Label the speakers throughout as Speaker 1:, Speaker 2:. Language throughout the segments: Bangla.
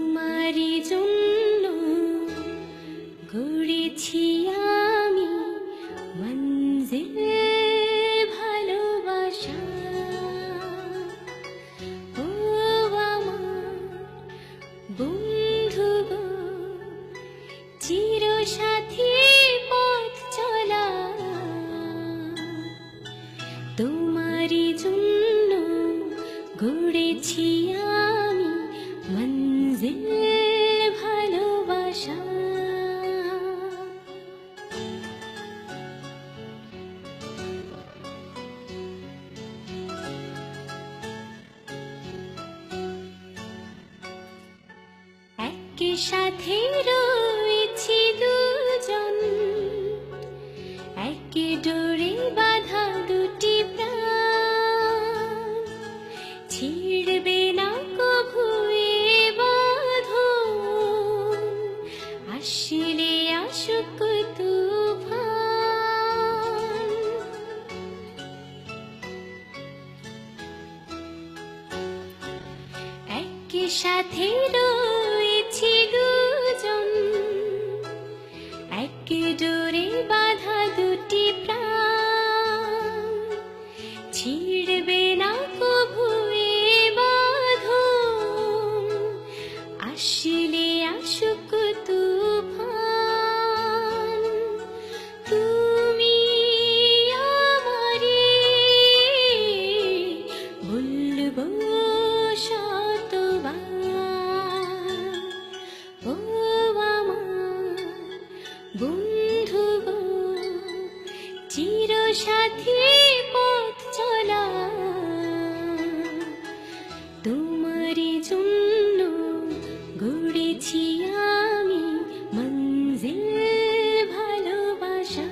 Speaker 1: তোমারই জন্য গড়েছি আমি মঞ্জিল ভালোবাসা। ও আমার বন্ধু গো, চিরসাথী পথ চলা, তোমারই জন্য গড়েছি আমি মঞ্জিল ভালোবাসা। একই সাথে রয়েছি দুজন, একই ডোরে বাঁধা দুটি প্রাণ, ছিড়বে না কভু এ বাঁধন, আসলে আসুক তুফান। একই সাথে রয়েছি দুজন, একই ডোরে বাঁধা দুটি প্রাণ, ছিড়বে না কভু এ বাঁধন, আসলে আসুক তুফান। তুমি আমারে বলবো শতবার, ও আমার বন্ধু গো, চিরসাথী পথ চলা, তোমারই জন্য গড়েছি আমি মঞ্জিল ভালোবাসা।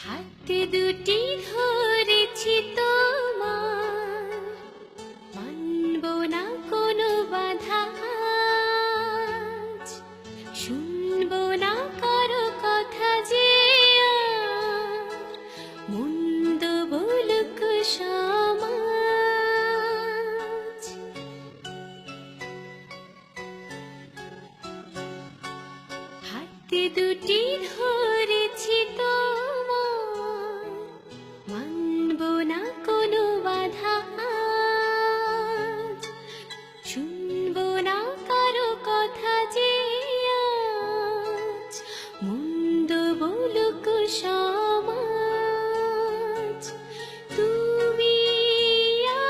Speaker 1: হাতে দুটি ধরেছি তোমার, মানব না কোনো বাধা, শুনব না কারো কথা যে আর মন্দ বলুক সমাজ। হাতে দুটি ধরেছি তোমার, মানব না কোনো বাধা, শুনব না কারো কথা যে আজ মন্দ বলুক সমাজ। তুমি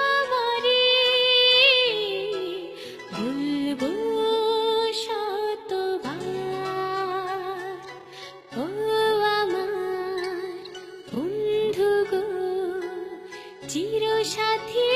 Speaker 1: আমারে বলবো শতবার, ও আমার বন্ধু গো, চিরসাথী